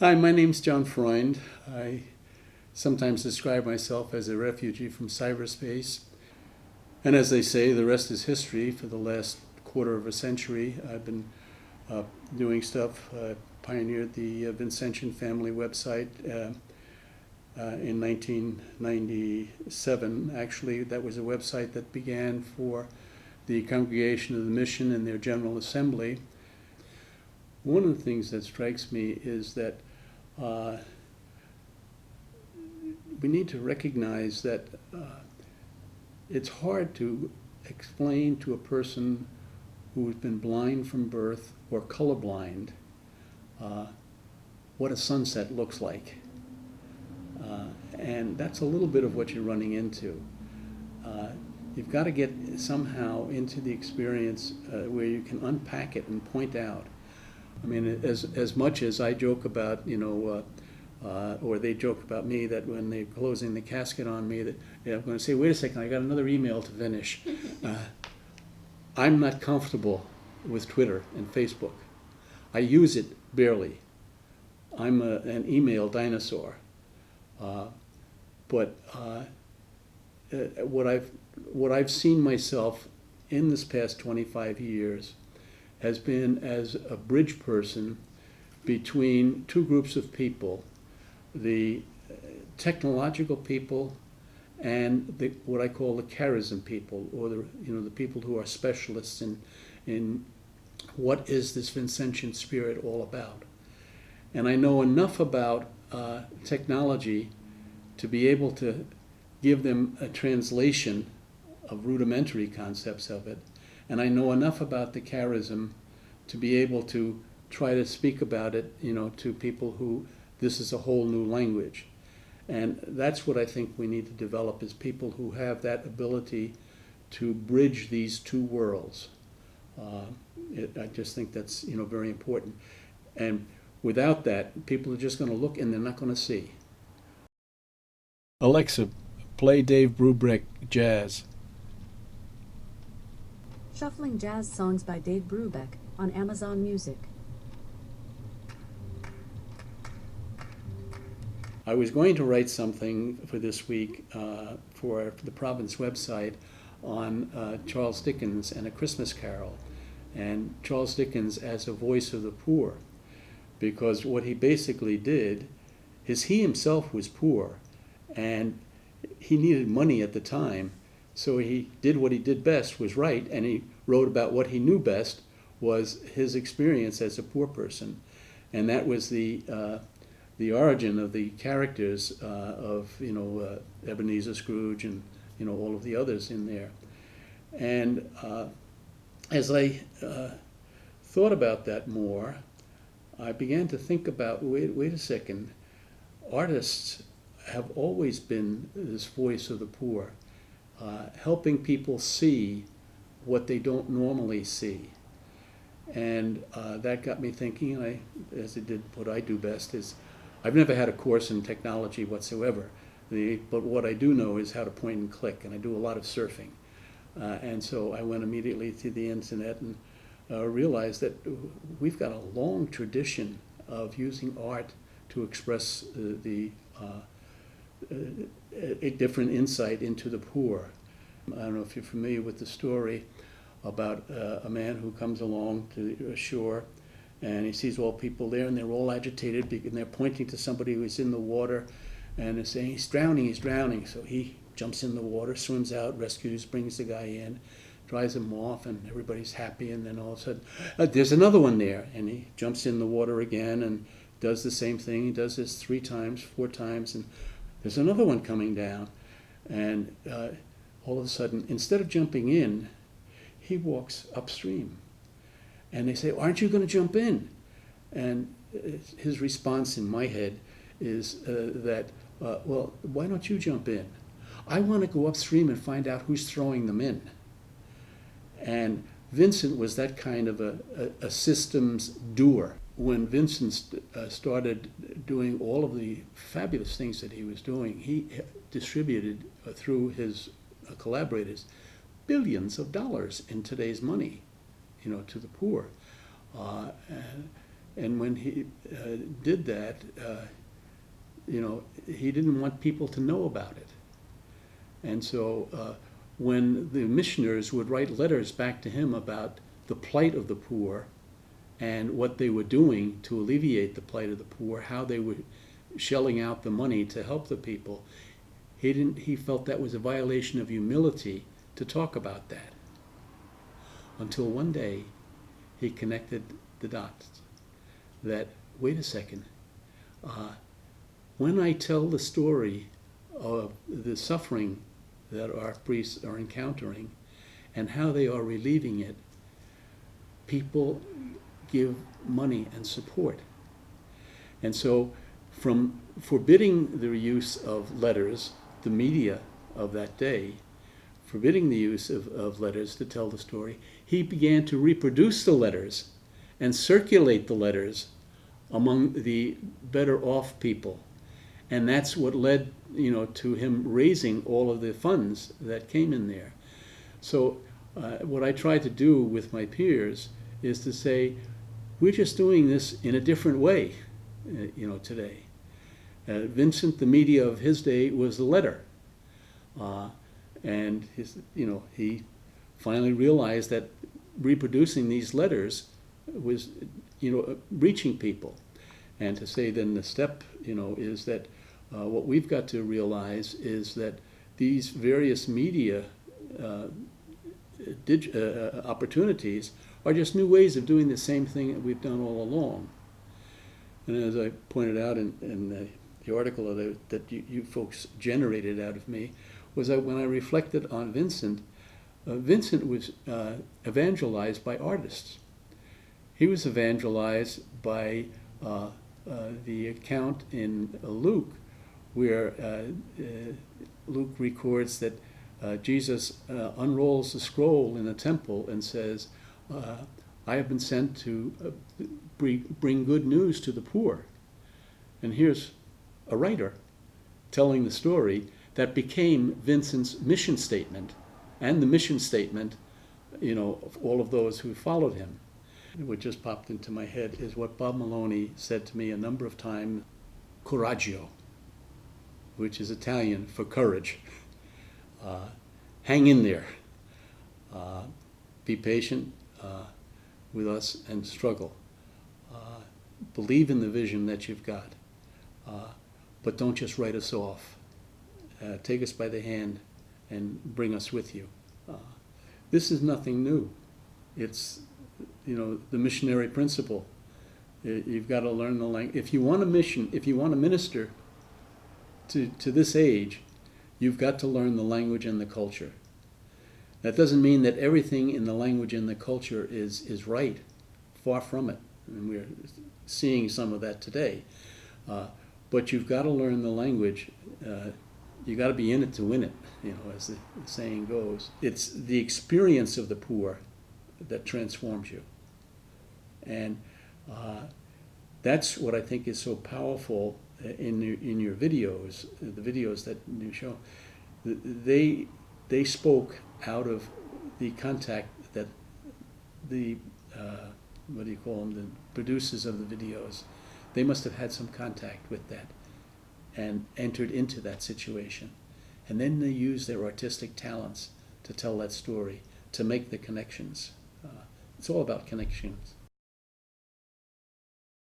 Hi, my name's John Freund. I sometimes describe myself as a refugee from cyberspace. And as they say, the rest is history. For the last quarter of a century, I've been uh, doing stuff. Pioneered the Vincentian family website in 1997. Actually, that was a website that began for the Congregation of the Mission and their General Assembly. One of the things that strikes me is that uh, we need to recognize that it's hard to explain to a person who's been blind from birth or colorblind uh, what a sunset looks like. And that's a little bit of what you're running into. Uh, you've got to get somehow into the experience where you can unpack it and point out. I mean, as much as I joke about, or they joke about me that when they're closing the casket on me, that I'm going to say, wait a second, I got another email to finish. I'm not comfortable with Twitter and Facebook. I use it barely. I'm an email dinosaur. But what I've seen myself in this past 25 years has been as a bridge person between two groups of people, the technological people and what I call the charism people, or the people who are specialists in what is this Vincentian spirit all about. And I know enough about technology to be able to give them a translation of rudimentary concepts of it. And I know enough about the charism to be able to try to speak about it, to people who this is a whole new language. And that's what I think we need to develop, is people who have that ability to bridge these two worlds. I just think that's very important. And without that, people are just going to look and they're not going to see. Alexa, play Dave Brubeck jazz. Shuffling jazz songs by Dave Brubeck on Amazon Music. I was going to write something for this week for the Province website on Charles Dickens and A Christmas Carol, and Charles Dickens as a voice of the poor, because what he basically did is he himself was poor, and he needed money at the time, so he did what he did best, was write, and he wrote about what he knew best was his experience as a poor person, and that was the origin of the characters of Ebenezer Scrooge and all of the others in there. And as I thought about that more, I began to think about, wait a second, artists have always been this voice of the poor, helping people see what they don't normally see. And that got me thinking, and as it did what I do best, is I've never had a course in technology whatsoever, but what I do know is how to point and click, and I do a lot of surfing. And so I went immediately to the internet and realized that we've got a long tradition of using art to express a different insight into the poor. I don't know if you're familiar with the story about a man who comes along to a shore, and he sees all people there, and they're all agitated, and they're pointing to somebody who's in the water, and they're saying, he's drowning, he's drowning. So he jumps in the water, swims out, rescues, brings the guy in, dries him off, and everybody's happy. And then all of a sudden, there's another one there, and he jumps in the water again and does the same thing. He does this 3 times, 4 times, and there's another one coming down. And all of a sudden, instead of jumping in, he walks upstream. And they say, aren't you going to jump in? And his response in my head is well, why don't you jump in? I want to go upstream and find out who's throwing them in. And Vincent was that kind of a systems doer. When Vincent started doing all of the fabulous things that he was doing, he distributed through his collaborators billions of dollars in today's money, to the poor. And when he did that, he didn't want people to know about it. And so when the missioners would write letters back to him about the plight of the poor and what they were doing to alleviate the plight of the poor, how they were shelling out the money to help the people, he felt that was a violation of humility to talk about that. Until one day he connected the dots that, wait a second, when I tell the story of the suffering that our priests are encountering and how they are relieving it, people give money and support. And so from forbidding the use of letters, the media of that day, forbidding the use of letters to tell the story, he began to reproduce the letters and circulate the letters among the better off people. And that's what led, to him raising all of the funds that came in there. So what I try to do with my peers is to say, we're just doing this in a different way, today. Vincent, the media of his day was the letter. And he finally realized that reproducing these letters was, reaching people. And to say then the step, is that what we've got to realize is that these various media opportunities are just new ways of doing the same thing that we've done all along. And as I pointed out in the article that you folks generated out of me, was that when I reflected on Vincent, Vincent was evangelized by artists. He was evangelized by the account in Luke, where Luke records that Jesus unrolls the scroll in the temple and says, I have been sent to bring good news to the poor. And here's a writer telling the story that became Vincent's mission statement and the mission statement, of all of those who followed him. What just popped into my head is what Bob Maloney said to me a number of times, coraggio, which is Italian for courage. Hang in there. Be patient with us and struggle. Believe in the vision that you've got. But don't just write us off. Take us by the hand and bring us with you. This is nothing new. It's, the missionary principle. You've got to learn the language. If you want to minister to this age, you've got to learn the language and the culture. That doesn't mean that everything in the language and the culture is right. Far from it. And we're seeing some of that today. But you've got to learn the language. You've got to be in it to win it, as the saying goes. It's the experience of the poor that transforms you. And that's what I think is so powerful in your videos, the videos that you show. They spoke out of the contact that the, the producers of the videos, they must have had some contact with that and entered into that situation. And then they used their artistic talents to tell that story, to make the connections. It's all about connections.